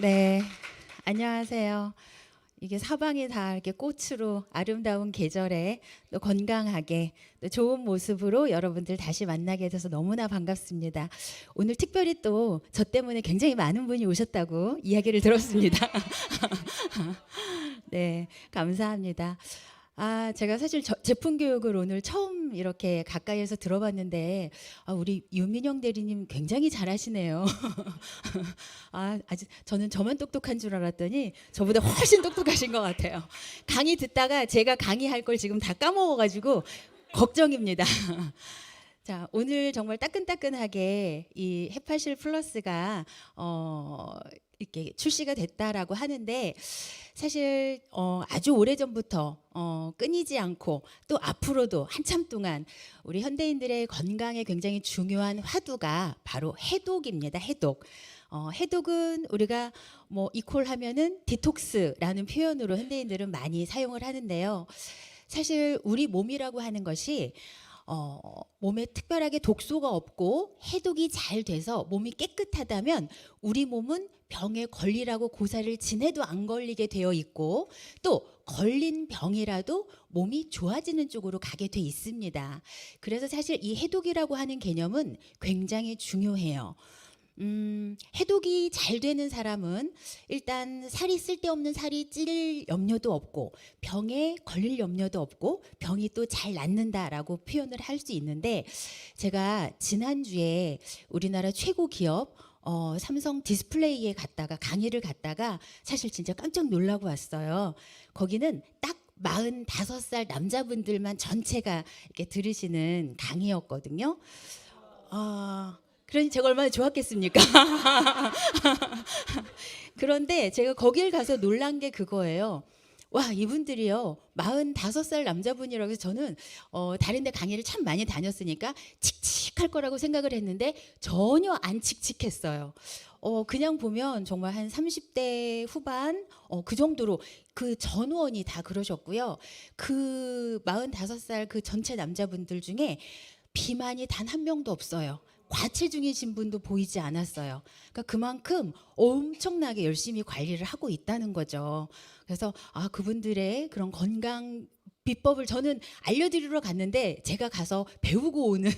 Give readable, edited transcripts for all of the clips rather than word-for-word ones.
네, 안녕하세요. 이게 사방이 다 이렇게 꽃으로 아름다운 계절에 또 건강하게 또 좋은 모습으로 여러분들 다시 만나게 돼서 너무나 반갑습니다. 오늘 특별히 또 저 때문에 굉장히 많은 분이 오셨다고 이야기를 들었습니다. 네, 감사합니다. 제가 사실 제품 교육을 오늘 처음 이렇게 가까이에서 들어봤는데, 우리 윤민영 대리님 굉장히 잘하시네요. 아주 저는 저만 똑똑한 줄 알았더니 저보다 훨씬 똑똑하신 것 같아요. 강의 듣다가 제가 강의할 걸 지금 다 까먹어가지고 걱정입니다. 자, 오늘 정말 따끈따끈하게 이 헤파실 플러스가 이렇게 출시가 됐다라고 하는데, 사실 아주 오래전부터 끊이지 않고 또 앞으로도 한참 동안 우리 현대인들의 건강에 굉장히 중요한 화두가 바로 해독입니다. 해독. 해독은 우리가 뭐 이퀄 하면은 디톡스라는 표현으로 현대인들은 많이 사용을 하는데요. 사실 우리 몸이라고 하는 것이 몸에 특별하게 독소가 없고 해독이 잘 돼서 몸이 깨끗하다면 우리 몸은 병에 걸리라고 고사를 지내도 안 걸리게 되어 있고, 또 걸린 병이라도 몸이 좋아지는 쪽으로 가게 돼 있습니다. 그래서 사실 이 해독이라고 하는 개념은 굉장히 중요해요. 해독이 잘 되는 사람은 일단 살이 쓸데없는 살이 찔 염려도 없고 병에 걸릴 염려도 없고 병이 또 잘 낫는다라고 표현을 할 수 있는데, 제가 지난주에 우리나라 최고 기업 삼성 디스플레이에 갔다가 강의를 갔다가 사실 진짜 깜짝 놀라고 왔어요. 거기는 딱 45살 남자분들만 전체가 이렇게 들으시는 강의였거든요. 그러니 제가 얼마나 좋았겠습니까? 그런데 제가 거길 가서 놀란 게 그거예요. 와, 이분들이요, 45살 남자분이라고 해서 저는 다른 데 강의를 참 많이 다녔으니까 칙칙할 거라고 생각을 했는데 전혀 안 칙칙했어요. 그냥 보면 정말 한 30대 후반 그 정도로, 그 전원이 다 그러셨고요. 그 45살 그 전체 남자분들 중에 비만이 단 한 명도 없어요. 과체중이신 분도 보이지 않았어요. 그러니까 그만큼 엄청나게 열심히 관리를 하고 있다는 거죠. 그래서 그분들의 그런 건강 비법을 저는 알려드리러 갔는데 제가 가서 배우고 오는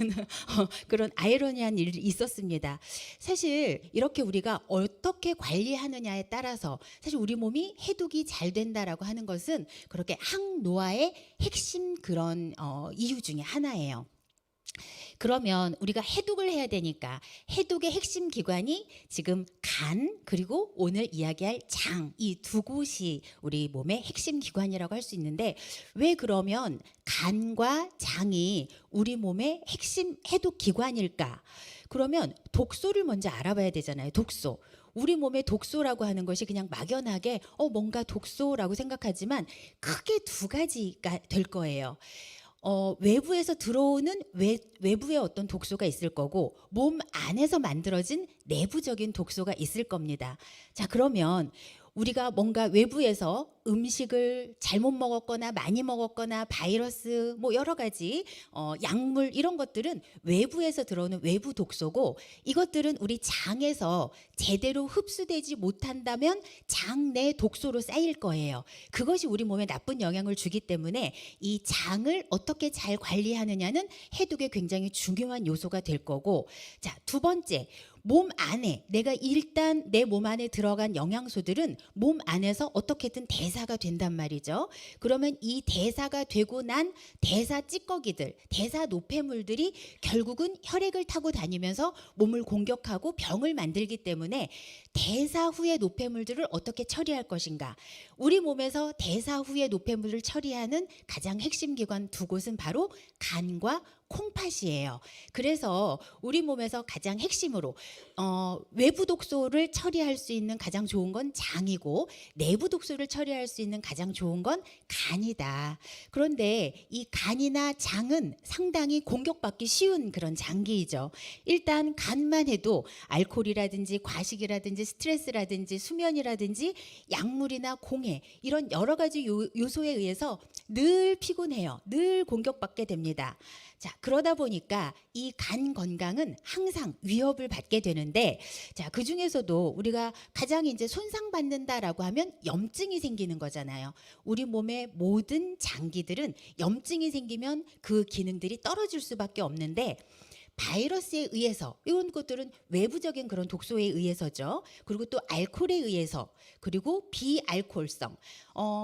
그런 아이러니한 일이 있었습니다. 사실 이렇게 우리가 어떻게 관리하느냐에 따라서 사실 우리 몸이 해독이 잘 된다라고 하는 것은 그렇게 항노화의 핵심 그런 이유 중에 하나예요. 그러면 우리가 해독을 해야 되니까 해독의 핵심 기관이 지금 간, 그리고 오늘 이야기할 장, 이 두 곳이 우리 몸의 핵심 기관이라고 할 수 있는데, 왜 그러면 간과 장이 우리 몸의 핵심 해독 기관일까? 그러면 독소를 먼저 알아봐야 되잖아요. 독소. 우리 몸의 독소라고 하는 것이 그냥 막연하게 뭔가 독소라고 생각하지만 크게 두 가지가 될 거예요. 외부에서 들어오는 외부의 어떤 독소가 있을 거고, 몸 안에서 만들어진 내부적인 독소가 있을 겁니다. 자, 그러면 우리가 뭔가 외부에서 음식을 잘못 먹었거나 많이 먹었거나 바이러스 뭐 여러 가지 약물 이런 것들은 외부에서 들어오는 외부 독소고, 이것들은 우리 장에서 제대로 흡수되지 못한다면 장 내 독소로 쌓일 거예요. 그것이 우리 몸에 나쁜 영향을 주기 때문에 이 장을 어떻게 잘 관리하느냐는 해독에 굉장히 중요한 요소가 될 거고, 자, 두 번째, 몸 안에 내가 일단 내 몸 안에 들어간 영양소들은 몸 안에서 어떻게든 대사가 된단 말이죠. 그러면 이 대사가 되고 난 대사 찌꺼기들, 대사 노폐물들이 결국은 혈액을 타고 다니면서 몸을 공격하고 병을 만들기 때문에 대사 후의 노폐물들을 어떻게 처리할 것인가? 우리 몸에서 대사 후의 노폐물을 처리하는 가장 핵심 기관 두 곳은 바로 간과 콩팥이에요. 그래서 우리 몸에서 가장 핵심으로 외부 독소를 처리할 수 있는 가장 좋은 건 장이고, 내부 독소를 처리할 수 있는 가장 좋은 건 간이다. 그런데 이 간이나 장은 상당히 공격받기 쉬운 그런 장기이죠. 일단 간만 해도 알코올이라든지 과식이라든지 스트레스라든지 수면이라든지 약물이나 공해 이런 여러 가지 요소에 의해서 늘 피곤해요. 늘 공격받게 됩니다. 자, 그러다 보니까 이 간 건강은 항상 위협을 받게 되는데, 자, 그 중에서도 우리가 가장 이제 손상받는다라고 하면 염증이 생기는 거잖아요. 우리 몸의 모든 장기들은 염증이 생기면 그 기능들이 떨어질 수밖에 없는데, 바이러스에 의해서, 이런 것들은 외부적인 그런 독소에 의해서죠. 그리고 또 알코올에 의해서, 그리고 비알코올성.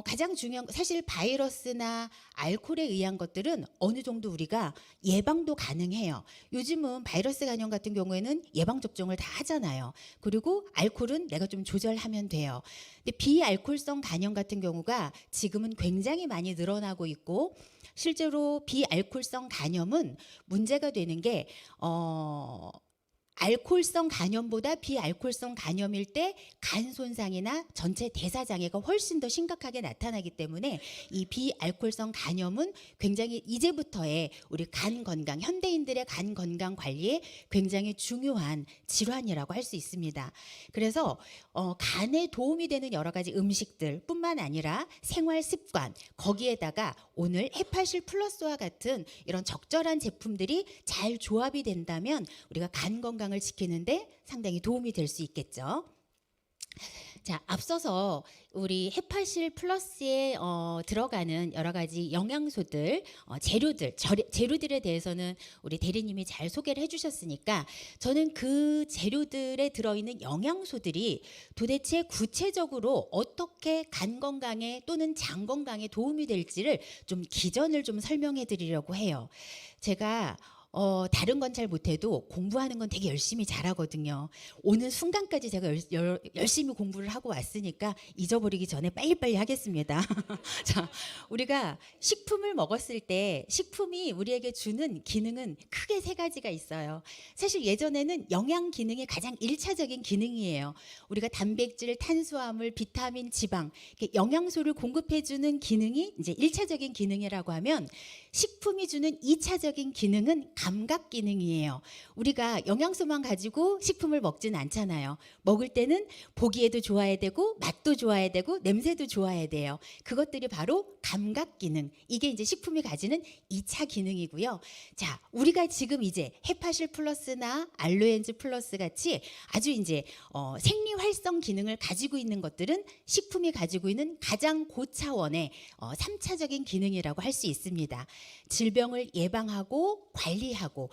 가장 중요한 사실 바이러스나 알코올에 의한 것들은 어느 정도 우리가 예방도 가능해요. 요즘은 바이러스 감염 같은 경우에는 예방 접종을 다 하잖아요. 그리고 알코올은 내가 좀 조절하면 돼요. 근데 비알코올성 간염 같은 경우가 지금은 굉장히 많이 늘어나고 있고, 실제로 비알코올성 간염은 문제가 되는 게 알코올성 간염보다 비알코올성 간염일 때 간 손상이나 전체 대사 장애가 훨씬 더 심각하게 나타나기 때문에 이 비알코올성 간염은 굉장히 이제부터의 우리 간 건강, 현대인들의 간 건강 관리에 굉장히 중요한 질환이라고 할 수 있습니다. 그래서 간에 도움이 되는 여러 가지 음식들뿐만 아니라 생활 습관, 거기에다가 오늘 헤파실 플러스와 같은 이런 적절한 제품들이 잘 조합이 된다면 우리가 간 건강을 지키는데 상당히 도움이 될 수 있겠죠. 자, 앞서서 우리 헤파실 플러스에 들어가는 여러 가지 영양소들, 재료들에 대해서는 우리 대리님이 잘 소개를 해주셨으니까, 저는 그 재료들에 들어있는 영양소들이 도대체 구체적으로 어떻게 간 건강에 또는 장 건강에 도움이 될지를 좀 기전을 좀 설명해 드리려고 해요. 제가 다른 건 잘 못해도 공부하는 건 되게 열심히 잘하거든요. 오는 순간까지 제가 열심히 공부를 하고 왔으니까 잊어버리기 전에 빨리빨리 하겠습니다. 자, 우리가 식품을 먹었을 때 식품이 우리에게 주는 기능은 크게 세 가지가 있어요. 사실 예전에는 영양 기능이 가장 1차적인 기능이에요. 우리가 단백질, 탄수화물, 비타민, 지방, 영양소를 공급해주는 기능이 이제 1차적인 기능이라고 하면, 식품이 주는 2차적인 기능은 감각 기능이에요. 우리가 영양소만 가지고 식품을 먹지는 않잖아요. 먹을 때는 보기에도 좋아야 되고, 맛도 좋아야 되고, 냄새도 좋아야 돼요. 그것들이 바로 감각 기능. 이게 이제 식품이 가지는 2차 기능이고요. 자, 우리가 지금 이제 헤파실 플러스나 알로엔즈 플러스 같이 아주 이제 생리 활성 기능을 가지고 있는 것들은 식품이 가지고 있는 가장 고차원의 3차적인 기능이라고 할 수 있습니다. 질병을 예방하고 관리하고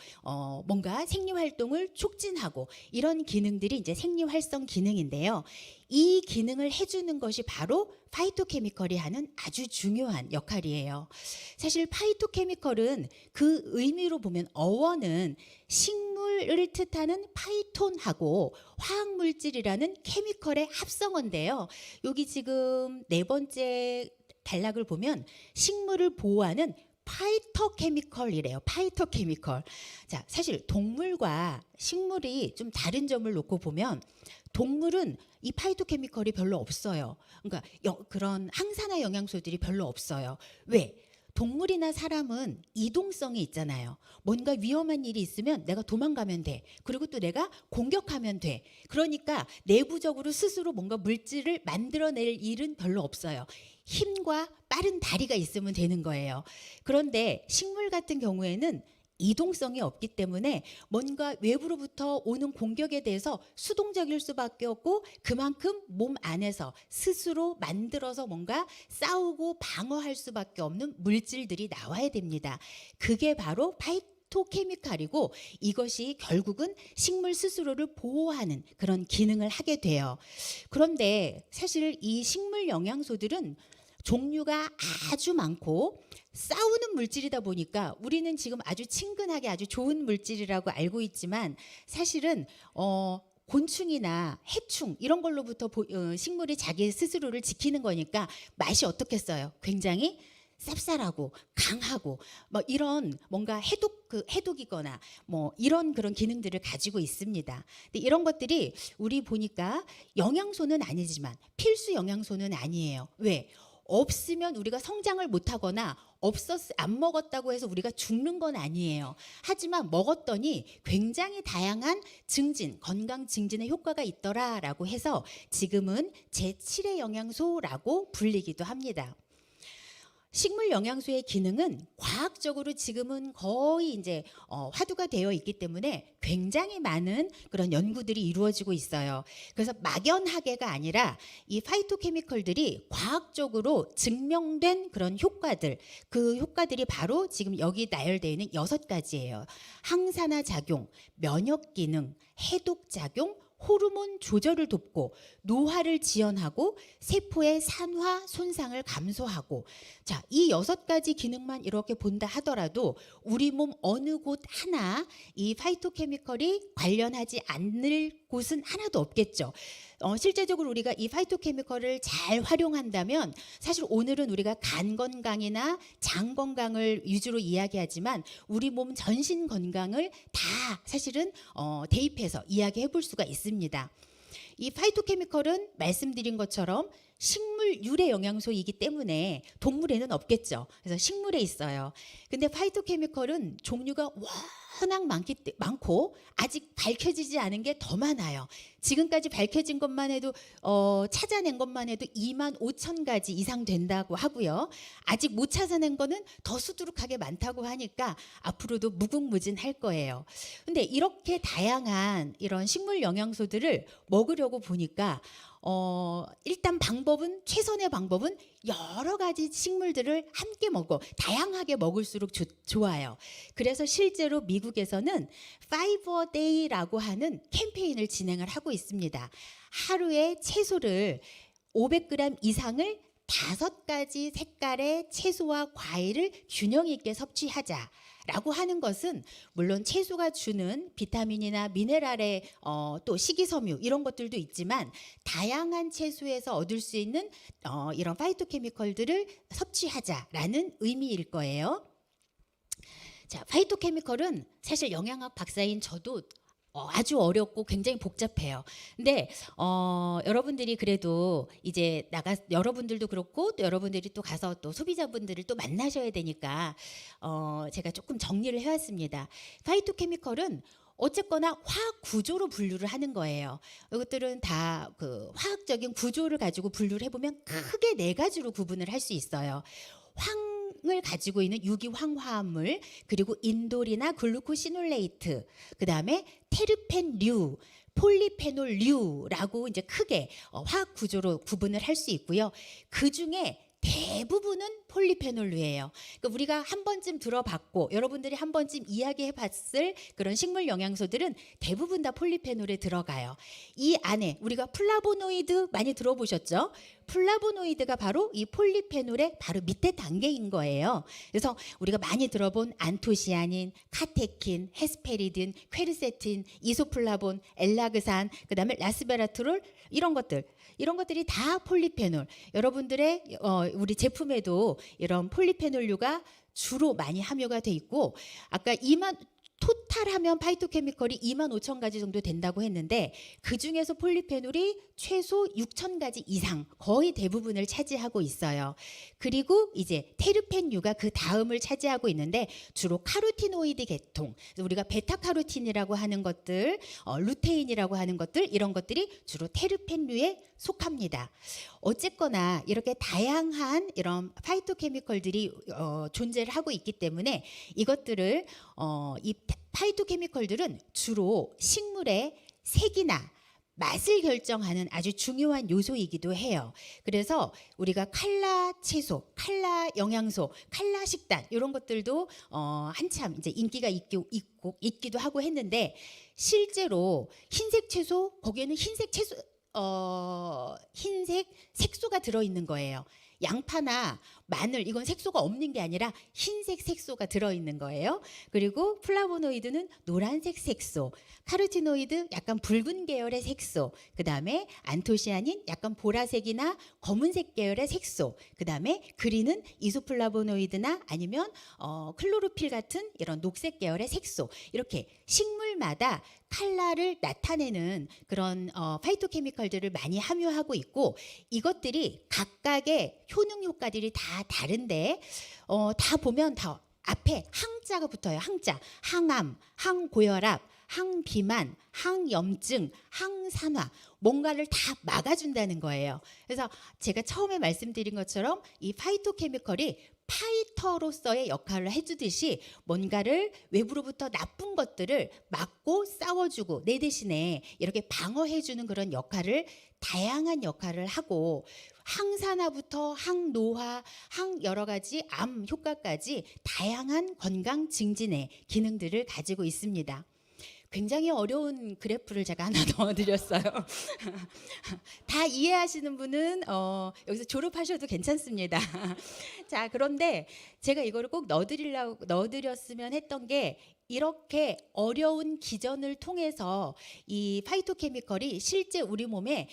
뭔가 생리 활동을 촉진하고, 이런 기능들이 이제 생리 활성 기능인데요. 이 기능을 해주는 것이 바로 파이토케미컬이 하는 아주 중요한 역할이에요. 사실 파이토케미컬은 그 의미로 보면 어원은 식물을 뜻하는 파이톤하고 화학물질이라는 케미컬의 합성어인데요. 여기 지금 네 번째 단락을 보면 식물을 보호하는 파이토케미컬이래요. 파이토케미컬. 자, 사실 동물과 식물이 좀 다른 점을 놓고 보면, 동물은 이 파이토케미컬이 별로 없어요. 그러니까 그런 항산화 영양소들이 별로 없어요. 왜? 동물이나 사람은 이동성이 있잖아요. 뭔가 위험한 일이 있으면 내가 도망가면 돼. 그리고 또 내가 공격하면 돼. 그러니까 내부적으로 스스로 뭔가 물질을 만들어낼 일은 별로 없어요. 힘과 빠른 다리가 있으면 되는 거예요. 그런데 식물 같은 경우에는 이동성이 없기 때문에 뭔가 외부로부터 오는 공격에 대해서 수동적일 수밖에 없고, 그만큼 몸 안에서 스스로 만들어서 뭔가 싸우고 방어할 수밖에 없는 물질들이 나와야 됩니다. 그게 바로 파이토케미칼이고, 이것이 결국은 식물 스스로를 보호하는 그런 기능을 하게 돼요. 그런데 사실 이 식물 영양소들은 종류가 아주 많고 싸우는 물질이다 보니까 우리는 지금 아주 친근하게 아주 좋은 물질이라고 알고 있지만, 사실은 곤충이나 해충 이런 걸로부터 식물이 자기 스스로를 지키는 거니까 맛이 어떻겠어요? 굉장히 쌉쌀하고 강하고 뭐 이런 뭔가 해독이거나 뭐 이런 그런 기능들을 가지고 있습니다. 근데 이런 것들이 우리 보니까 영양소는 아니지만 필수 영양소는 아니에요. 왜? 없으면 우리가 성장을 못하거나 안 먹었다고 해서 우리가 죽는 건 아니에요. 하지만 먹었더니 굉장히 다양한 건강 증진의 효과가 있더라라고 해서 지금은 제7의 영양소라고 불리기도 합니다. 식물 영양소의 기능은 과학적으로 지금은 거의 이제 화두가 되어 있기 때문에 굉장히 많은 그런 연구들이 이루어지고 있어요. 그래서 막연하게가 아니라 이 파이토케미컬들이 과학적으로 증명된 그런 효과들, 그 효과들이 바로 지금 여기 나열되어 있는 6가지예요. 항산화 작용, 면역 기능, 해독 작용, 호르몬 조절을 돕고 노화를 지연하고 세포의 산화 손상을 감소하고, 자, 이 6가지 기능만 이렇게 본다 하더라도 우리 몸 어느 곳 하나 이 파이토케미컬이 관련하지 않을 곳은 하나도 없겠죠. 실제적으로 우리가 이 파이토케미컬을 잘 활용한다면, 사실 오늘은 우리가 간 건강이나 장 건강을 위주로 이야기하지만 우리 몸 전신 건강을 다 사실은 대입해서 이야기해 볼 수가 있습니다. 이 파이토케미컬은 말씀드린 것처럼 식물 유래 영양소이기 때문에 동물에는 없겠죠. 그래서 식물에 있어요. 근데 파이토케미컬은 종류가 워낙 많고 아직 밝혀지지 않은 게 더 많아요. 지금까지 밝혀진 것만 해도 찾아낸 것만 해도 25,000가지 이상 된다고 하고요. 아직 못 찾아낸 거는 더 수두룩하게 많다고 하니까 앞으로도 무궁무진할 거예요. 근데 이렇게 다양한 이런 식물 영양소들을 먹으려고 보니까 일단 최선의 방법은 여러 가지 식물들을 함께 먹고 다양하게 먹을수록 좋아요. 그래서 실제로 미국에서는 5-a-day라고 하는 캠페인을 진행을 하고 있습니다. 하루에 채소를 500g 이상을 5가지 색깔의 채소와 과일을 균형 있게 섭취하자라고 하는 것은, 물론 채소가 주는 비타민이나 미네랄의 또 식이섬유 이런 것들도 있지만 다양한 채소에서 얻을 수 있는 이런 파이토케미컬들을 섭취하자라는 의미일 거예요. 자, 파이토케미컬은 사실 영양학 박사인 저도 아주 어렵고 굉장히 복잡해요. 근데 여러분들이 그래도 이제 여러분들도 그렇고 또 여러분들이 또 가서 또 소비자분들을 또 만나셔야 되니까 제가 조금 정리를 해왔습니다. 파이토케미컬은 어쨌거나 화학 구조로 분류를 하는 거예요. 이것들은 다 그 화학적인 구조를 가지고 분류를 해보면 크게 4가지로 구분을 할 수 있어요. 황을 가지고 있는 유기황화합물, 그리고 인돌이나 글루코시놀레이트, 그 다음에 테르펜류, 폴리페놀류라고 이제 크게 화학 구조로 구분을 할 수 있고요. 그 중에 대부분은 폴리페놀류예요. 그러니까 우리가 한 번쯤 들어봤고 여러분들이 한 번쯤 이야기해봤을 그런 식물 영양소들은 대부분 다 폴리페놀에 들어가요. 이 안에 우리가 플라보노이드 많이 들어보셨죠? 플라보노이드가 바로 이 폴리페놀의 바로 밑에 단계인 거예요. 그래서 우리가 많이 들어본 안토시아닌, 카테킨, 헤스페리딘, 퀘르세틴, 이소플라본, 엘라그산, 그다음에 라스베라트롤, 이런 것들이 다 폴리페놀. 여러분들의 우리 제품에도 이런 폴리페놀류가 주로 많이 함유가 돼 있고, 아까 토탈하면 파이토케미컬이 25,000가지 정도 된다고 했는데 그 중에서 폴리페놀이 최소 6,000가지 이상, 거의 대부분을 차지하고 있어요. 그리고 이제 테르펜류가 그 다음을 차지하고 있는데 주로 카로티노이드 계통, 우리가 베타카로틴이라고 하는 것들, 루테인이라고 하는 것들, 이런 것들이 주로 테르펜류에 속합니다. 어쨌거나 이렇게 다양한 이런 파이토케미컬들이 존재를 하고 있기 때문에 이것들을 이 파이토케미컬들은 주로 식물의 색이나 맛을 결정하는 아주 중요한 요소이기도 해요. 그래서 우리가 칼라 채소, 칼라 영양소, 칼라 식단 이런 것들도 한참 이제 인기가 있기도 하고 했는데, 실제로 흰색 채소, 거기에는 흰색 색소가 들어있는 거예요. 양파나 마늘, 이건 색소가 없는 게 아니라 흰색 색소가 들어있는 거예요. 그리고 플라보노이드는 노란색 색소, 카로티노이드 약간 붉은 계열의 색소, 그 다음에 안토시아닌 약간 보라색이나 검은색 계열의 색소, 그 다음에 그린은 이소플라보노이드나 아니면 클로로필 같은 이런 녹색 계열의 색소, 이렇게 식물마다 칼라를 나타내는 그런 파이토케미컬들을 많이 함유하고 있고, 이것들이 각각의 효능 효과들이 다 다른데 다 보면 다 앞에 항자가 붙어요. 항자, 항암, 항고혈압, 항비만, 항염증, 항산화, 뭔가를 다 막아준다는 거예요. 그래서 제가 처음에 말씀드린 것처럼 이 파이토케미컬이 파이터로서의 역할을 해주듯이 뭔가를 외부로부터 나쁜 것들을 막고 싸워주고 내 대신에 이렇게 방어해주는 그런 역할을 다양한 역할을 하고 항산화부터 항노화, 항 여러 가지 암 효과까지 다양한 건강 증진의 기능들을 가지고 있습니다. 굉장히 어려운 그래프를 제가 하나 넣어드렸어요. 다 이해하시는 분은 여기서 졸업하셔도 괜찮습니다. 자, 그런데 제가 이거를 꼭 넣어드렸으면 했던 게 이렇게 어려운 기전을 통해서 이 파이토케미컬이 실제 우리 몸에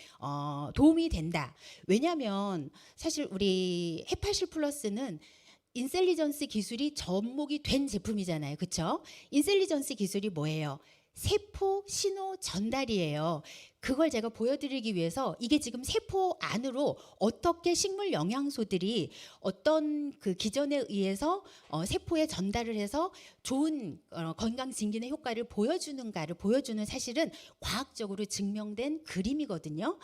도움이 된다. 왜냐하면 사실 우리 헤파실 플러스는 인셀리전스 기술이 접목이 된 제품이잖아요. 그렇죠? 인셀리전스 기술이 뭐예요? 세포 신호 전달이에요. 그걸 제가 보여드리기 위해서 이게 지금 세포 안으로 어떻게 식물 영양소들이 어떤 그 기전에 의해서 세포에 전달을 해서 좋은 건강 증진의 효과를 보여주는가를 보여주는 사실은 과학적으로 증명된 그림이거든요.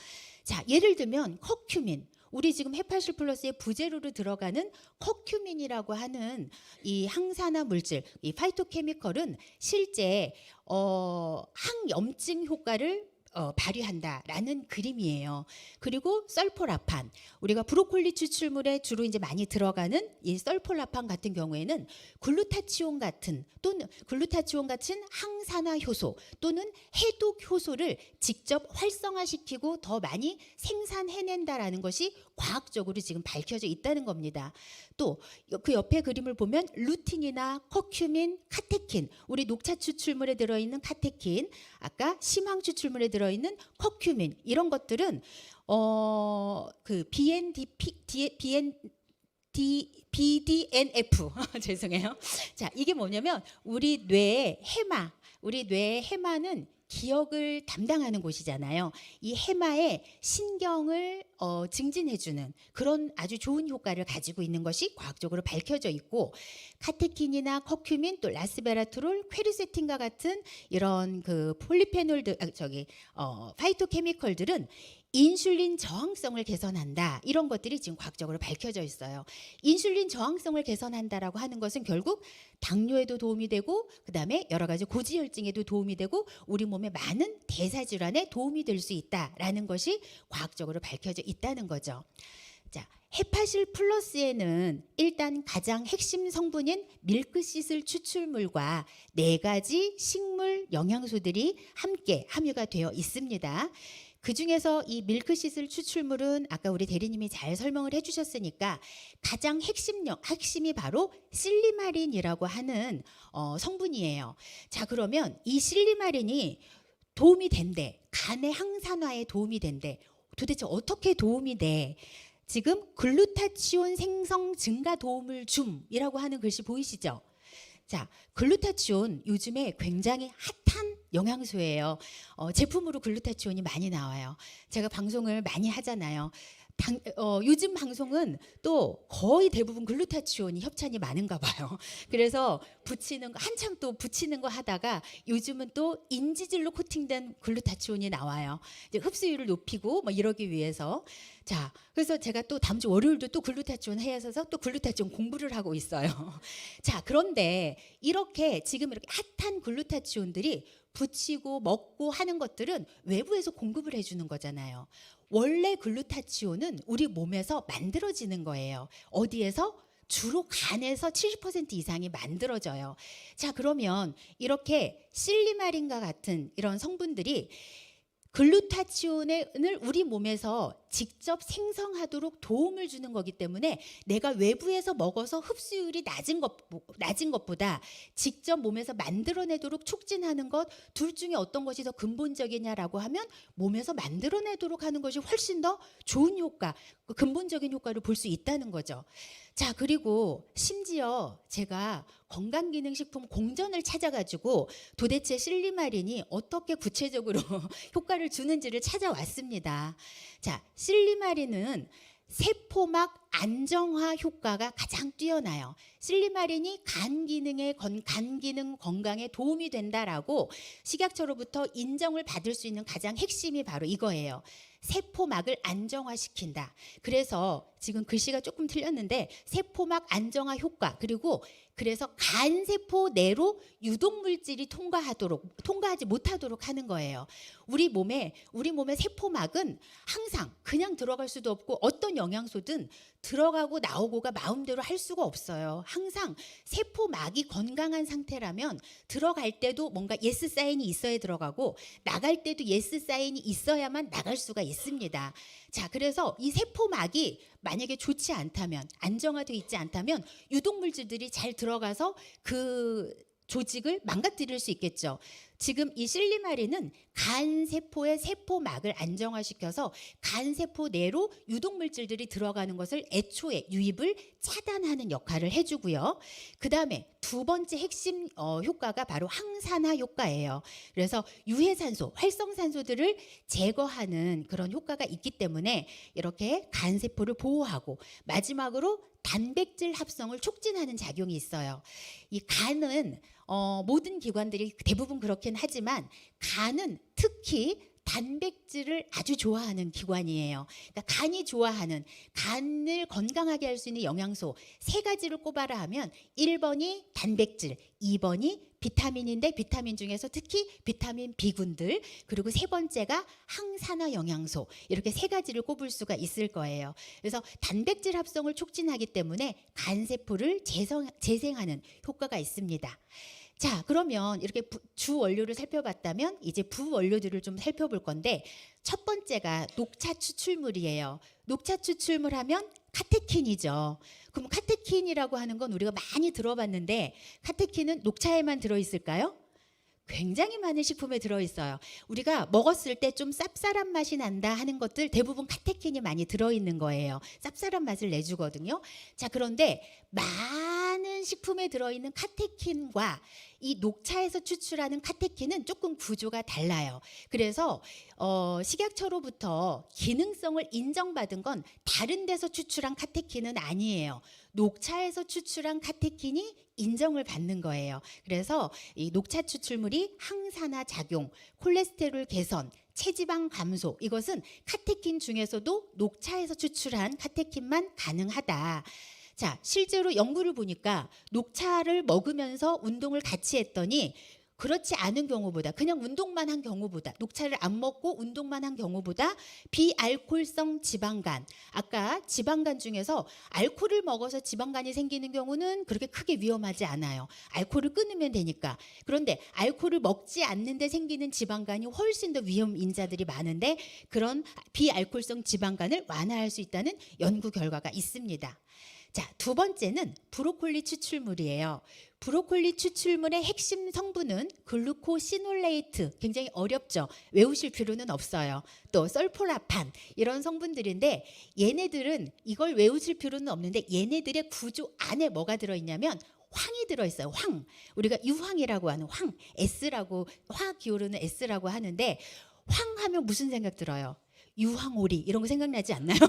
자, 예를 들면 커큐민. 우리 지금 헤파실 플러스의 부재료로 들어가는 커큐민이라고 하는 이 항산화 물질, 이 파이토케미컬은 실제 항염증 효과를 발휘한다라는 그림이에요. 그리고 설포라판, 우리가 브로콜리 추출물에 주로 이제 많이 들어가는 이 설포라판 같은 경우에는 글루타치온 같은 항산화 효소 또는 해독 효소를 직접 활성화시키고 더 많이 생산해낸다라는 것이 과학적으로 지금 밝혀져 있다는 겁니다. 또 그 옆에 그림을 보면 루틴이나 커큐민, 카테킨, 우리 녹차 추출물에 들어있는 카테킨, 아까 심황 추출물에 들어있는 커큐민, 이런 것들은 그 BDNF 죄송해요. 자, 이게 뭐냐면 우리 뇌의 해마는 기억을 담당하는 곳이잖아요. 이 해마의 신경을 증진해주는 그런 아주 좋은 효과를 가지고 있는 것이 과학적으로 밝혀져 있고, 카테킨이나 커큐민, 또 라스베라트롤, 퀘르세틴과 같은 이런 그 폴리페놀들, 파이토케미컬들은 인슐린 저항성을 개선한다. 이런 것들이 지금 과학적으로 밝혀져 있어요. 인슐린 저항성을 개선한다라고 하는 것은 결국 당뇨에도 도움이 되고, 그다음에 여러 가지 고지혈증에도 도움이 되고, 우리 몸의 많은 대사 질환에 도움이 될 수 있다라는 것이 과학적으로 밝혀져 있다는 거죠. 자, 헤파실 플러스에는 일단 가장 핵심 성분인 밀크시슬 추출물과 4가지 식물 영양소들이 함께 함유가 되어 있습니다. 그 중에서 이 밀크시슬 추출물은 아까 우리 대리님이 잘 설명을 해주셨으니까 가장 핵심이 바로 실리마린이라고 하는 성분이에요. 자, 그러면 이 실리마린이 도움이 된대. 간의 항산화에 도움이 된대. 도대체 어떻게 도움이 돼? 지금 글루타치온 생성 증가 도움을 줌이라고 하는 글씨 보이시죠? 자, 글루타치온 요즘에 굉장히 핫한 영양소예요. 제품으로 글루타치온이 많이 나와요. 제가 방송을 많이 하잖아요. 요즘 방송은 또 거의 대부분 글루타치온이 협찬이 많은가 봐요. 그래서 한참 또 붙이는 거 하다가 요즘은 또 인지질로 코팅된 글루타치온이 나와요. 이제 흡수율을 높이고 뭐 이러기 위해서. 자, 그래서 제가 또 다음 주 월요일도 또 글루타치온 해서 또 글루타치온 공부를 하고 있어요. 자, 그런데 이렇게 지금 이렇게 핫한 글루타치온들이 붙이고 먹고 하는 것들은 외부에서 공급을 해주는 거잖아요. 원래 글루타치온은 우리 몸에서 만들어지는 거예요. 어디에서? 주로 간에서 70% 이상이 만들어져요. 자, 그러면 이렇게 실리마린과 같은 이런 성분들이 글루타치온을 우리 몸에서 직접 생성하도록 도움을 주는 거기 때문에 내가 외부에서 먹어서 흡수율이 낮은 것보다 직접 몸에서 만들어내도록 촉진하는 것, 둘 중에 어떤 것이 더 근본적이냐라고 하면 몸에서 만들어내도록 하는 것이 훨씬 더 좋은 효과, 근본적인 효과를 볼 수 있다는 거죠. 자, 그리고 심지어 제가 건강기능식품 공전을 찾아가지고 도대체 실리마린이 어떻게 구체적으로 효과를 주는지를 찾아왔습니다. 자, 실리마린은 세포막 안정화 효과가 가장 뛰어나요. 실리마린이 간 기능 건강에 도움이 된다라고 식약처로부터 인정을 받을 수 있는 가장 핵심이 바로 이거예요. 세포막을 안정화시킨다. 그래서 지금 글씨가 조금 틀렸는데 세포막 안정화 효과, 그리고 그래서 간세포 내로 유독물질이 통과하지 못하도록 하는 거예요. 우리 몸의 세포막은 항상 그냥 들어갈 수도 없고 어떤 영양소든 들어가고 나오고가 마음대로 할 수가 없어요. 항상 세포막이 건강한 상태라면 들어갈 때도 뭔가 예스 사인이 있어야 들어가고 나갈 때도 예스 사인이 있어야만 나갈 수가 있습니다. 자, 그래서 이 세포막이 만약에 좋지 않다면, 안정화되어 있지 않다면 유독물질들이 잘 들어가서 그 조직을 망가뜨릴 수 있겠죠. 지금 이 실리마린은 간세포의 세포막을 안정화시켜서 간세포 내로 유독물질들이 들어가는 것을 애초에 유입을 차단하는 역할을 해주고요. 그 다음에 두 번째 핵심 효과가 바로 항산화 효과예요. 그래서 유해산소, 활성산소들을 제거하는 그런 효과가 있기 때문에 이렇게 간세포를 보호하고, 마지막으로 단백질 합성을 촉진하는 작용이 있어요. 이 간은 모든 기관들이 대부분 그렇긴 하지만 간은 특히 단백질을 아주 좋아하는 기관이에요. 그러니까 간이 좋아하는, 간을 건강하게 할 수 있는 영양소 세 가지를 꼽아라 하면 1번이 단백질, 2번이 비타민인데 비타민 중에서 특히 비타민 B군들, 그리고 세 번째가 항산화 영양소, 이렇게 세 가지를 꼽을 수가 있을 거예요. 그래서 단백질 합성을 촉진하기 때문에 간세포를 재생하는 효과가 있습니다. 자, 그러면 이렇게 주 원료를 살펴봤다면 이제 부원료들을 좀 살펴볼 건데, 첫 번째가 녹차 추출물이에요. 녹차 추출물 하면 카테킨이죠. 그럼 카테킨이라고 하는 건 우리가 많이 들어봤는데, 카테킨은 녹차에만 들어있을까요? 굉장히 많은 식품에 들어있어요. 우리가 먹었을 때 좀 쌉쌀한 맛이 난다 하는 것들 대부분 카테킨이 많이 들어있는 거예요. 쌉쌀한 맛을 내주거든요. 자, 그런데 많은 식품에 들어있는 카테킨과 이 녹차에서 추출하는 카테킨은 조금 구조가 달라요. 그래서 식약처로부터 기능성을 인정받은 건 다른 데서 추출한 카테킨은 아니에요. 녹차에서 추출한 카테킨이 인정을 받는 거예요. 그래서 이 녹차 추출물이 항산화 작용, 콜레스테롤 개선, 체지방 감소, 이것은 카테킨 중에서도 녹차에서 추출한 카테킨만 가능하다. 자, 실제로 연구를 보니까 녹차를 먹으면서 운동을 같이 했더니 그렇지 않은 경우보다, 그냥 운동만 한 경우보다, 녹차를 안 먹고 운동만 한 경우보다 비알코올성 지방간, 아까 지방간 중에서 알코올을 먹어서 지방간이 생기는 경우는 그렇게 크게 위험하지 않아요. 알코올을 끊으면 되니까. 그런데 알코올을 먹지 않는데 생기는 지방간이 훨씬 더 위험 인자들이 많은데, 그런 비알코올성 지방간을 완화할 수 있다는 연구 결과가 있습니다. 자, 두 번째는 브로콜리 추출물이에요. 브로콜리 추출물의 핵심 성분은 글루코시놀레이트, 굉장히 어렵죠. 외우실 필요는 없어요. 또 설포라판, 이런 성분들인데 얘네들은 이걸 외우실 필요는 없는데 얘네들의 구조 안에 뭐가 들어있냐면 황이 들어있어요. 황. 우리가 유황이라고 하는 황, S라고, 화학 기호로는 S라고 하는데, 황하면 무슨 생각 들어요? 유황오리, 이런 거 생각나지 않나요?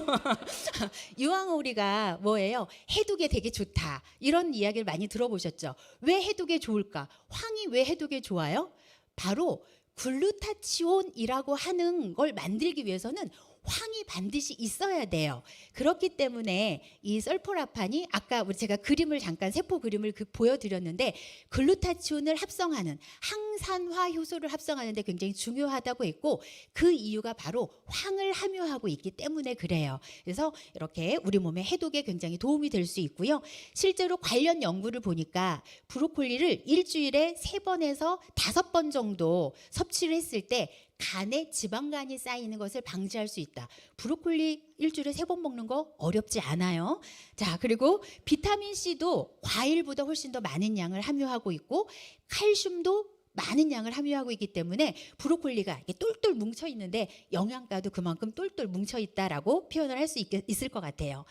유황오리가 뭐예요? 해독에 되게 좋다, 이런 이야기를 많이 들어보셨죠? 왜 해독에 좋을까? 황이 왜 해독에 좋아요? 바로 글루타치온이라고 하는 걸 만들기 위해서는 황이 반드시 있어야 돼요. 그렇기 때문에 이 설포라판이, 아까 제가 그림을 잠깐 세포 그림을 보여드렸는데, 글루타치온을 합성하는, 항산화 효소를 합성하는 데 굉장히 중요하다고 했고, 그 이유가 바로 황을 함유하고 있기 때문에 그래요. 그래서 이렇게 우리 몸의 해독에 굉장히 도움이 될 수 있고요. 실제로 관련 연구를 보니까 브로콜리를 일주일에 3번에서 5번 정도 섭취를 했을 때 간에 지방간이 쌓이는 것을 방지할 수 있다. 브로콜리 일주일에 3번 먹는 거 어렵지 않아요. 자, 그리고 비타민 C도 과일보다 훨씬 더 많은 양을 함유하고 있고, 칼슘도 많은 양을 함유하고 있기 때문에 브로콜리가 이렇게 똘똘 뭉쳐 있는데 영양가도 그만큼 똘똘 뭉쳐 있다라고 표현을 할 수 있을 것 같아요.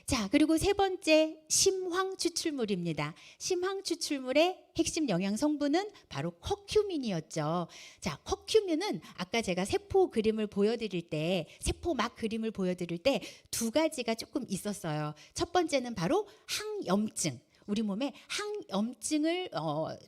자, 그리고 세 번째 심황 추출물입니다. 심황 추출물의 핵심 영양 성분은 바로 커큐민이었죠. 자, 커큐민은 아까 제가 세포 그림을 보여드릴 때, 세포막 그림을 보여드릴 때 두 가지가 조금 있었어요. 첫 번째는 바로 항염증. 우리 몸에 항염증을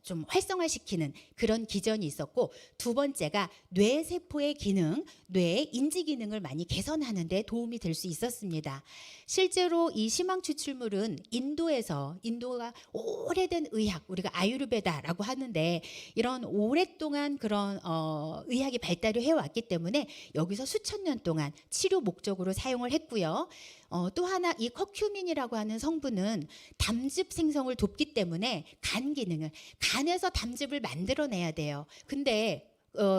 좀 활성화시키는 그런 기전이 있었고, 두 번째가 뇌세포의 기능, 뇌의 인지 기능을 많이 개선하는 데 도움이 될 수 있었습니다. 실제로 이 심황 추출물은 인도가 오래된 의학, 우리가 아유르베다라고 하는데 이런 오랫동안 그런 의학이 발달을 해왔기 때문에 여기서 수천 년 동안 치료 목적으로 사용을 했고요. 또 하나 이 커큐민이라고 하는 성분은 담즙 생성을 돕기 때문에 간 기능을, 간에서 담즙을 만들어내야 돼요. 근데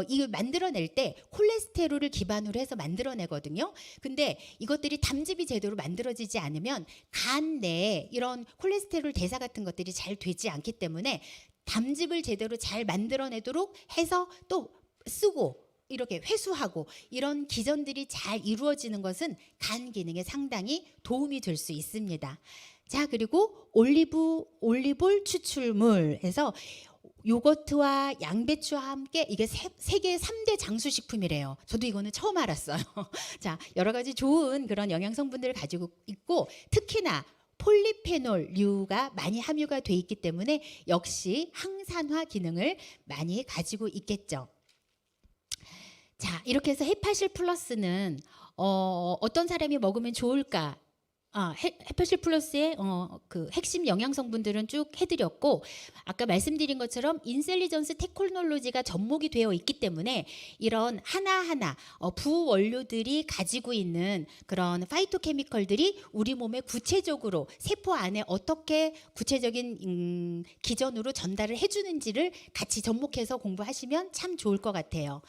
이걸 만들어낼 때 콜레스테롤을 기반으로 해서 만들어내거든요. 근데 이것들이 담즙이 제대로 만들어지지 않으면 간 내에 이런 콜레스테롤 대사 같은 것들이 잘 되지 않기 때문에 담즙을 제대로 잘 만들어내도록 해서 또 쓰고 이렇게 회수하고 이런 기전들이 잘 이루어지는 것은 간 기능에 상당히 도움이 될 수 있습니다. 자, 그리고 올리볼 추출물에서 요거트와 양배추와 함께 이게 세계 3대 장수식품이래요. 저도 이거는 처음 알았어요. 자, 여러 가지 좋은 그런 영양 성분들을 가지고 있고 특히나 폴리페놀류가 많이 함유가 돼 있기 때문에 역시 항산화 기능을 많이 가지고 있겠죠. 자, 이렇게 해서 헤파실 플러스는 어떤 사람이 먹으면 좋을까? 헤파실 플러스의 그 핵심 영양 성분들은 쭉 해드렸고, 아까 말씀드린 것처럼 인셀리전스 테크놀로지가 접목이 되어 있기 때문에 이런 하나하나 부원료들이 가지고 있는 그런 파이토케미컬들이 우리 몸에 구체적으로 세포 안에 어떻게 구체적인 기전으로 전달을 해주는지를 같이 접목해서 공부하시면 참 좋을 것 같아요.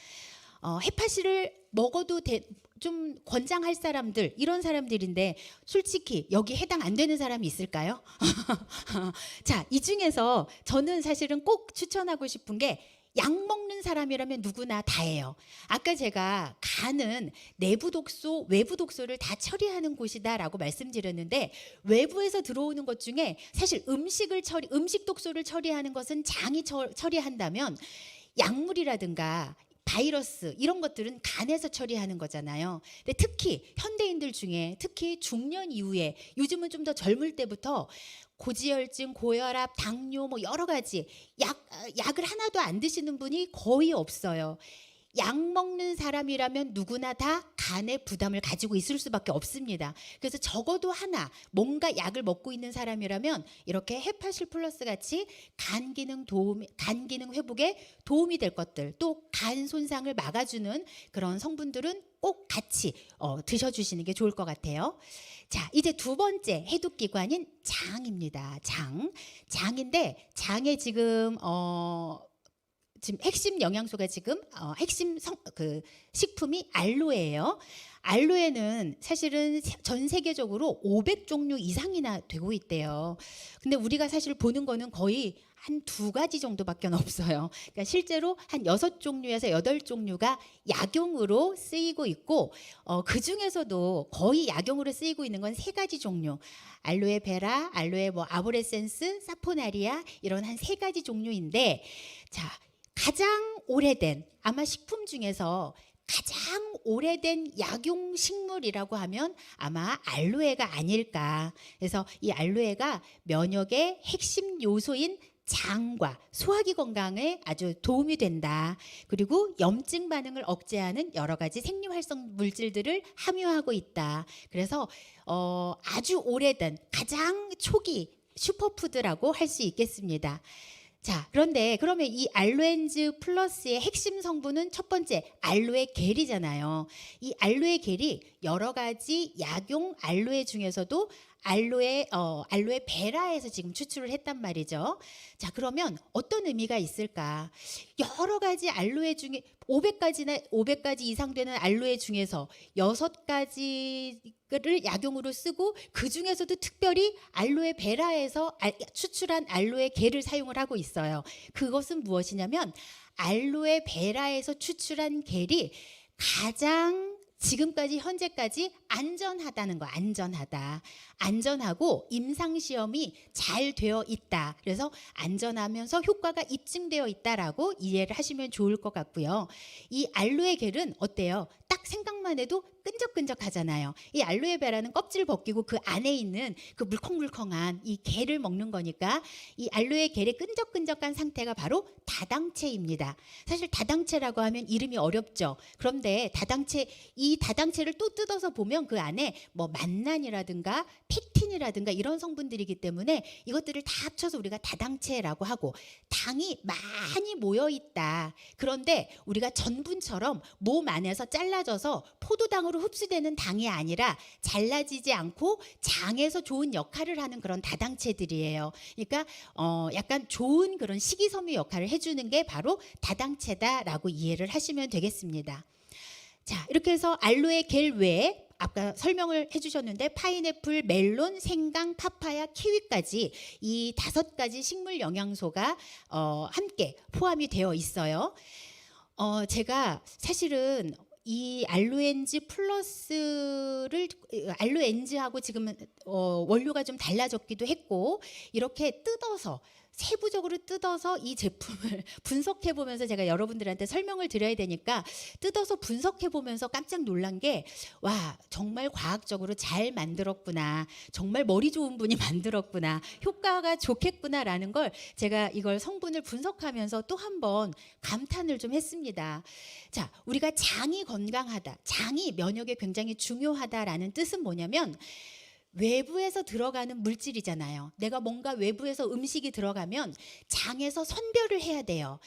헤파실을 먹어도 좀 권장할 사람들, 이런 사람들인데 솔직히 여기 해당 안 되는 사람이 있을까요? 자, 이 중에서 저는 사실은 꼭 추천하고 싶은 게 약 먹는 사람이라면 누구나 다 해요. 아까 제가 간은 내부 독소, 외부 독소를 다 처리하는 곳이다라고 말씀드렸는데 외부에서 들어오는 것 중에 사실 음식 독소를 처리하는 것은 장이 처리한다면 약물이라든가 바이러스 이런 것들은 간에서 처리하는 거잖아요. 근데 특히 현대인들 중에 특히 중년 이후에 요즘은 좀 더 젊을 때부터 고지혈증, 고혈압, 당뇨 뭐 여러 가지 약을 하나도 안 드시는 분이 거의 없어요. 약 먹는 사람이라면 누구나 다 간의 부담을 가지고 있을 수밖에 없습니다. 그래서 적어도 하나 뭔가 약을 먹고 있는 사람이라면 이렇게 헤파실 플러스 같이 간 기능 회복에 도움이 될 것들, 또 간 손상을 막아주는 그런 성분들은 꼭 같이 드셔주시는 게 좋을 것 같아요. 자, 이제 두 번째 해독기관인 장입니다. 장인데 장에 지금 핵심 영양소가 지금 핵심 식품이 알로에예요. 알로에는 사실은 전 세계적으로 500종류 이상이나 되고 있대요. 근데 우리가 사실 보는 거는 거의 한 2가지 정도밖에 없어요. 그러니까 실제로 한 6종류에서 8종류가 약용으로 쓰이고 있고 그 중에서도 거의 약용으로 쓰이고 있는 건 3가지 종류. 알로에 베라, 알로에 아보레센스, 사포나리아 이런 한 3가지 종류인데, 자, 가장 오래된, 아마 식품 중에서 가장 오래된 약용 식물이라고 하면 아마 알로에가 아닐까. 그래서 이 알로에가 면역의 핵심 요소인 장과 소화기 건강에 아주 도움이 된다. 그리고 염증 반응을 억제하는 여러 가지 생리활성 물질들을 함유하고 있다. 그래서 아주 오래된 가장 초기 슈퍼푸드라고 할 수 있겠습니다. 자, 그러면 이 알로엔즈 플러스의 핵심 성분은 첫 번째 알로에 겔이잖아요. 이 알로에 겔이 여러 가지 약용 알로에 중에서도 알로에 베라에서 지금 추출을 했단 말이죠. 자, 그러면 어떤 의미가 있을까? 여러 가지 알로에 중에 500가지 이상 되는 알로에 중에서 6가지를 약용으로 쓰고 그 중에서도 특별히 알로에 베라에서 추출한 알로에 겔을 사용을 하고 있어요. 그것은 무엇이냐면 알로에 베라에서 추출한 겔이 가장 지금까지 현재까지 안전하다는 거. 안전하고 임상시험이 잘 되어 있다. 그래서 안전하면서 효과가 입증되어 있다라고 이해를 하시면 좋을 것 같고요. 이 알로에 겔은 어때요? 딱 생각만 해도 끈적끈적하잖아요. 이 알로에 베라는 껍질 벗기고 그 안에 있는 그 물컹물컹한 이 겔을 먹는 거니까 이 알로에 겔의 끈적끈적한 상태가 바로 다당체입니다. 사실 다당체라고 하면 이름이 어렵죠. 그런데 이 다당체를 또 뜯어서 보면 그 안에 뭐 만난이라든가 펙틴이라든가 이런 성분들이기 때문에 이것들을 다 합쳐서 우리가 다당체라고 하고, 당이 많이 모여 있다. 그런데 우리가 전분처럼 몸 안에서 잘라져서 포도당으로 흡수되는 당이 아니라 잘라지지 않고 장에서 좋은 역할을 하는 그런 다당체들이에요. 그러니까 약간 좋은 그런 식이섬유 역할을 해주는 게 바로 다당체다라고 이해를 하시면 되겠습니다. 자, 이렇게 해서 알로에 겔 외에 아까 설명을 해주셨는데 파인애플, 멜론, 생강, 파파야, 키위까지 이 5가지 식물 영양소가 함께 포함이 되어 있어요. 제가 사실은 이 알로엔즈 플러스를 알로엔즈하고 지금은 원료가 좀 달라졌기도 했고, 이렇게 세부적으로 뜯어서 이 제품을 분석해 보면서 제가 여러분들한테 설명을 드려야 되니까 뜯어서 분석해 보면서 깜짝 놀란 게, 와, 정말 과학적으로 잘 만들었구나, 정말 머리 좋은 분이 만들었구나, 효과가 좋겠구나라는 걸 제가 이걸 성분을 분석하면서 또 한 번 감탄을 좀 했습니다. 자, 우리가 장이 건강하다, 장이 면역에 굉장히 중요하다라는 뜻은 뭐냐면 외부에서 들어가는 물질이잖아요. 내가 뭔가 외부에서 음식이 들어가면 장에서 선별을 해야 돼요.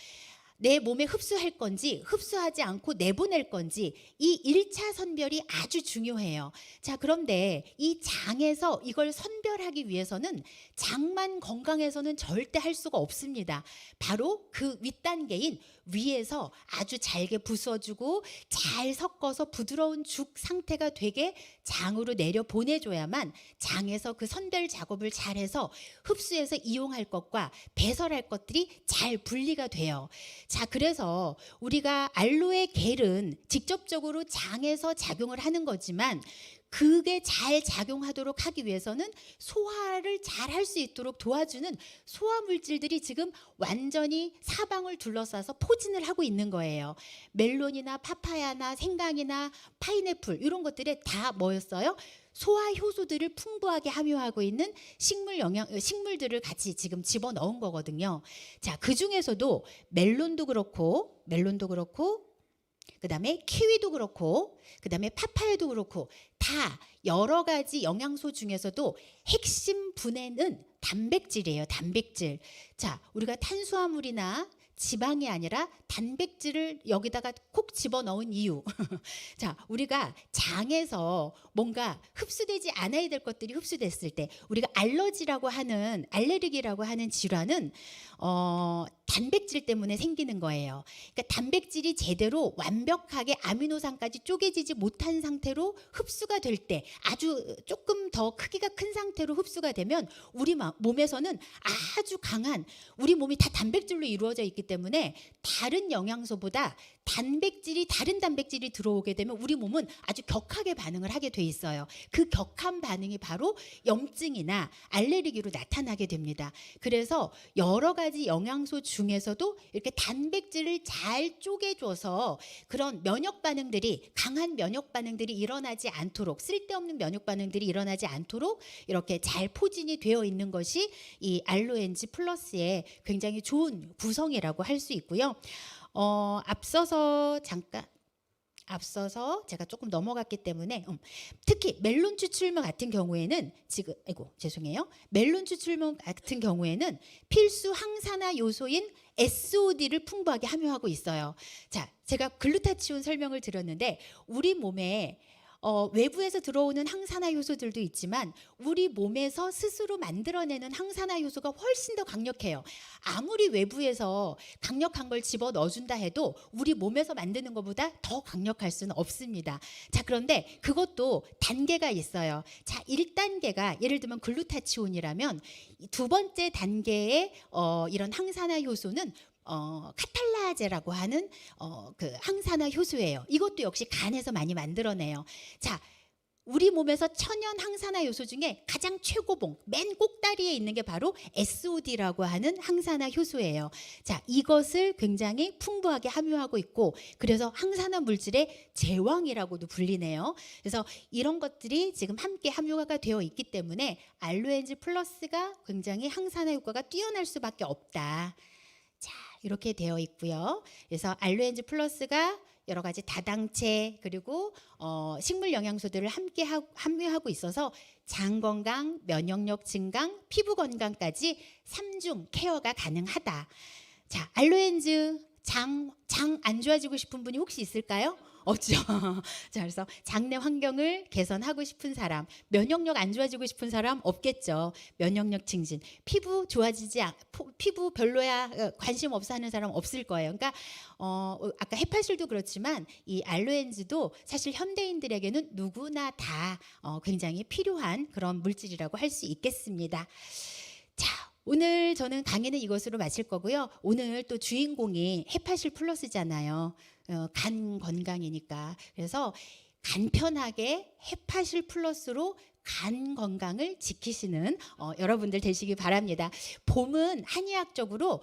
내 몸에 흡수할 건지 흡수하지 않고 내보낼 건지 이 1차 선별이 아주 중요해요. 자, 그런데 이 장에서 이걸 선별하기 위해서는 장만 건강해서는 절대 할 수가 없습니다. 바로 그 윗단계인 위에서 아주 잘게 부숴주고 잘 섞어서 부드러운 죽 상태가 되게 장으로 내려 보내줘야만 장에서 그 선별 작업을 잘해서 흡수해서 이용할 것과 배설할 것들이 잘 분리가 돼요. 자, 그래서 우리가 알로에 겔은 직접적으로 장에서 작용을 하는 거지만 그게 잘 작용하도록 하기 위해서는 소화를 잘 할 수 있도록 도와주는 소화 물질들이 지금 완전히 사방을 둘러싸서 포진을 하고 있는 거예요. 멜론이나 파파야나 생강이나 파인애플 이런 것들에 다 뭐였어요? 소화 효소들을 풍부하게 함유하고 있는 식물들을 같이 지금 집어넣은 거거든요. 자, 그 중에서도 멜론도 그렇고 그다음에 키위도 그렇고 그다음에 파파야도 그렇고 다 여러 가지 영양소 중에서도 핵심 분해는 단백질이에요. 단백질. 자, 우리가 탄수화물이나 지방이 아니라 단백질을 여기다가 콕 집어넣은 이유. 자, 우리가 장에서 뭔가 흡수되지 않아야 될 것들이 흡수됐을 때 우리가 알레르기라고 하는 질환은 단백질 때문에 생기는 거예요. 그러니까 단백질이 제대로 완벽하게 아미노산까지 쪼개지지 못한 상태로 흡수가 될 때, 아주 조금 더 크기가 큰 상태로 흡수가 되면 우리 몸에서는 아주 강한, 우리 몸이 다 단백질로 이루어져 있기 때문에 다른 영양소보다 다른 단백질이 들어오게 되면 우리 몸은 아주 격하게 반응을 하게 돼 있어요. 그 격한 반응이 바로 염증이나 알레르기로 나타나게 됩니다. 그래서 여러 가지 영양소 중에서도 이렇게 단백질을 잘 쪼개줘서 그런 강한 면역 반응들이 일어나지 않도록, 쓸데없는 면역 반응들이 일어나지 않도록 이렇게 잘 포진이 되어 있는 것이 이 알로엔즈 플러스의 굉장히 좋은 구성이라고 할 수 있고요. 앞서서 제가 조금 넘어갔기 때문에 특히 멜론 추출물 같은 경우에는 멜론 추출물 같은 경우에는 필수 항산화 요소인 SOD를 풍부하게 함유하고 있어요. 자, 제가 글루타치온 설명을 드렸는데 우리 몸에 외부에서 들어오는 항산화 효소들도 있지만 우리 몸에서 스스로 만들어내는 항산화 효소가 훨씬 더 강력해요. 아무리 외부에서 강력한 걸 집어 넣어준다 해도 우리 몸에서 만드는 것보다 더 강력할 수는 없습니다. 자, 그런데 그것도 단계가 있어요. 자, 1단계가 예를 들면 글루타치온이라면 두 번째 단계의 이런 항산화 효소는 카탈라제라고 하는 그 항산화 효소예요. 이것도 역시 간에서 많이 만들어내요. 자, 우리 몸에서 천연 항산화 요소 중에 가장 최고봉, 맨 꼭다리에 있는 게 바로 SOD라고 하는 항산화 효소예요. 자, 이것을 굉장히 풍부하게 함유하고 있고, 그래서 항산화 물질의 제왕이라고도 불리네요. 그래서 이런 것들이 지금 함께 함유가 되어 있기 때문에 알로엔즈 플러스가 굉장히 항산화 효과가 뛰어날 수밖에 없다. 자, 이렇게 되어 있고요. 그래서 알로엔즈 플러스가 여러 가지 다당체 그리고 식물 영양소들을 함께 함유하고 있어서 장 건강, 면역력 증강, 피부 건강까지 3중 케어가 가능하다. 자, 알로엔즈 장 안 좋아지고 싶은 분이 혹시 있을까요? 없죠. 자, 그래서 장내 환경을 개선하고 싶은 사람, 면역력 안 좋아지고 싶은 사람 없겠죠. 면역력 증진, 피부 좋아지지 피부 별로야 관심 없어 하는 사람 없을 거예요. 그러니까 아까 해파실도 그렇지만 이 알로엔즈도 사실 현대인들에게는 누구나 다 굉장히 필요한 그런 물질이라고 할 수 있겠습니다. 자, 오늘 저는 강의는 이것으로 마칠 거고요. 오늘 또 주인공이 해파실 플러스잖아요. 간 건강이니까. 그래서 간편하게 해파실 플러스로 간 건강을 지키시는 여러분들 되시기 바랍니다. 봄은 한의학적으로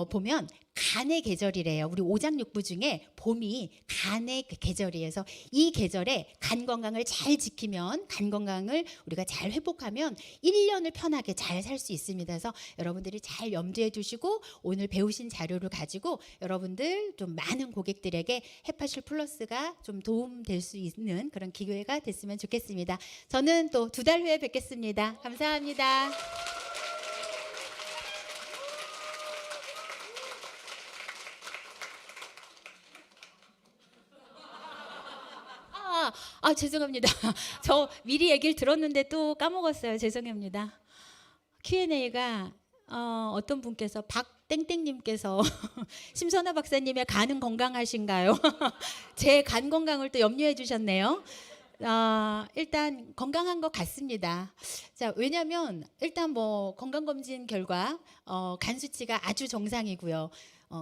보면 간의 계절이래요. 우리 오장육부 중에 봄이 간의 계절이에요. 그래서 이 계절에 간 건강을 잘 지키면, 간 건강을 우리가 잘 회복하면 1년을 편하게 잘 살 수 있습니다. 그래서 여러분들이 잘 염두에 두시고 오늘 배우신 자료를 가지고 여러분들 좀 많은 고객들에게 해파실 플러스가 좀 도움될 수 있는 그런 기회가 됐으면 좋겠습니다. 저는 또 2달 후에 뵙겠습니다. 감사합니다. 죄송합니다. 저 미리 얘기를 들었는데 또 까먹었어요. 죄송합니다. Q&A가 어떤 분께서 박땡땡님께서 심선아 박사님의 간은 건강하신가요? 제 간 건강을 또 염려해 주셨네요. 일단 건강한 것 같습니다. 자, 왜냐하면 일단 뭐 건강검진 결과 간 수치가 아주 정상이고요.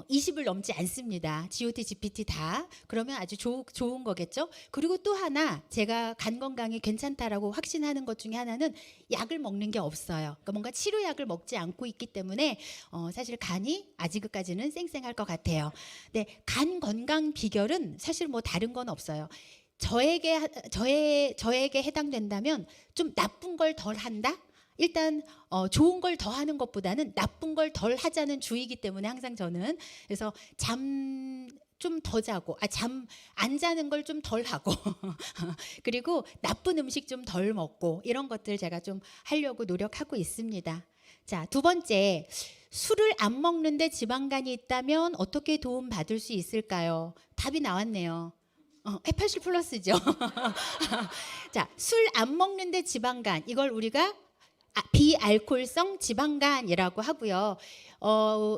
20을 넘지 않습니다. GOT, GPT 다. 그러면 아주 좋은 거겠죠. 그리고 또 하나 제가 간 건강이 괜찮다라고 확신하는 것 중에 하나는 약을 먹는 게 없어요. 그러니까 뭔가 치료약을 먹지 않고 있기 때문에 사실 간이 아직까지는 쌩쌩할 것 같아요. 네, 간 건강 비결은 사실 뭐 다른 건 없어요. 저에게 해당된다면 좀 나쁜 걸 덜 한다? 일단 좋은 걸 더 하는 것보다는 나쁜 걸 덜 하자는 주의이기 때문에 항상 저는 그래서 잠 좀 더 자고 잠 안 자는 걸 좀 덜 하고 그리고 나쁜 음식 좀 덜 먹고 이런 것들 제가 좀 하려고 노력하고 있습니다. 자, 두 번째, 술을 안 먹는데 지방간이 있다면 어떻게 도움 받을 수 있을까요? 답이 나왔네요. 해파실 플러스죠. 자, 술 안 먹는데 지방간, 이걸 우리가 비알코올성 지방간이라고 하고요.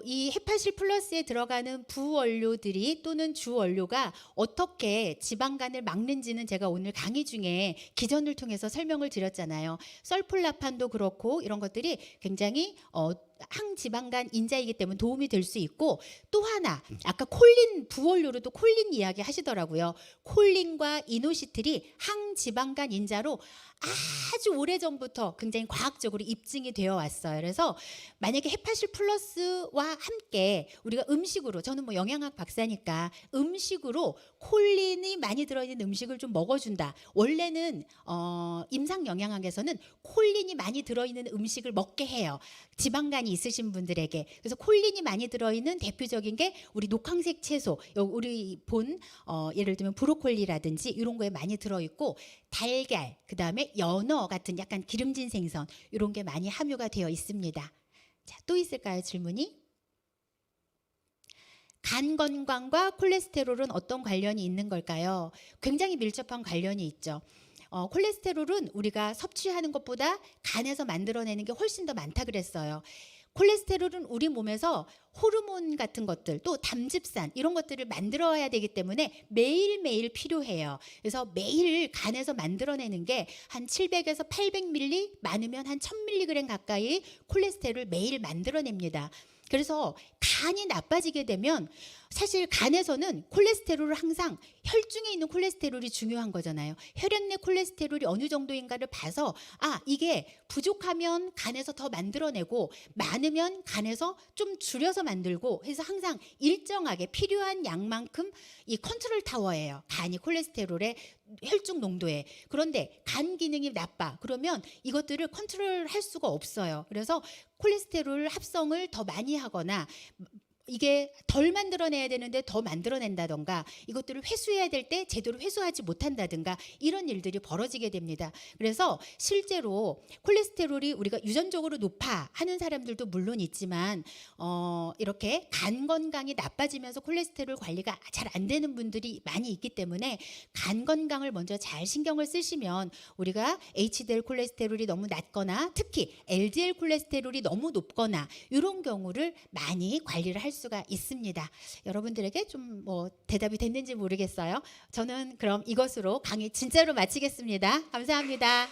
이 해파실 플러스에 들어가는 부원료들이 또는 주원료가 어떻게 지방간을 막는지는 제가 오늘 강의 중에 기전을 통해서 설명을 드렸잖아요. 설폴라판도 그렇고 이런 것들이 굉장히 항지방간 인자이기 때문에 도움이 될 수 있고, 또 하나 아까 콜린 부원료로도 콜린 이야기 하시더라고요. 콜린과 이노시틀이 항지방간 인자로 아주 오래전부터 굉장히 과학적으로 입증이 되어 왔어요. 그래서 만약에 해파실 플러스와 함께 우리가 음식으로, 저는 뭐 영양학 박사니까 음식으로 콜린이 많이 들어있는 음식을 좀 먹어준다. 원래는 임상 영양학에서는 콜린이 많이 들어있는 음식을 먹게 해요. 지방간이 있으신 분들에게. 그래서 콜린이 많이 들어있는 대표적인 게 우리 녹황색 채소, 우리 본 예를 들면 브로콜리라든지 이런 거에 많이 들어있고, 달걀, 그 다음에 연어 같은 약간 기름진 생선 이런 게 많이 함유가 되어 있습니다. 자, 또 있을까요, 질문이? 간 건강과 콜레스테롤은 어떤 관련이 있는 걸까요? 굉장히 밀접한 관련이 있죠. 콜레스테롤은 우리가 섭취하는 것보다 간에서 만들어내는 게 훨씬 더 많다 그랬어요. 콜레스테롤은 우리 몸에서 호르몬 같은 것들 또 담즙산 이런 것들을 만들어야 되기 때문에 매일매일 필요해요. 그래서 매일 간에서 만들어내는 게 한 700에서 800ml 많으면 한 1000mg 가까이 콜레스테롤을 매일 만들어냅니다. 그래서 간이 나빠지게 되면 사실 간에서는 콜레스테롤을 항상 혈중에 있는 콜레스테롤이 중요한 거잖아요. 혈액 내 콜레스테롤이 어느 정도인가를 봐서 이게 부족하면 간에서 더 만들어내고 많으면 간에서 좀 줄여서 만들고 해서 항상 일정하게 필요한 양만큼 이 컨트롤 타워예요. 간이 콜레스테롤의 혈중 농도에. 그런데 간 기능이 나빠. 그러면 이것들을 컨트롤할 수가 없어요. 그래서 콜레스테롤 합성을 더 많이 하거나 이게 덜 만들어내야 되는데 더 만들어낸다던가 이것들을 회수해야 될 때 제대로 회수하지 못한다든가 이런 일들이 벌어지게 됩니다. 그래서 실제로 콜레스테롤이 우리가 유전적으로 높아 하는 사람들도 물론 있지만 이렇게 간 건강이 나빠지면서 콜레스테롤 관리가 잘 안 되는 분들이 많이 있기 때문에 간 건강을 먼저 잘 신경을 쓰시면 우리가 HDL 콜레스테롤이 너무 낮거나 특히 LDL 콜레스테롤이 너무 높거나 이런 경우를 많이 관리를 할 수가 있습니다. 여러분들에게 좀 대답이 됐는지 모르겠어요. 저는 그럼 이것으로 강의 진짜로 마치겠습니다. 감사합니다.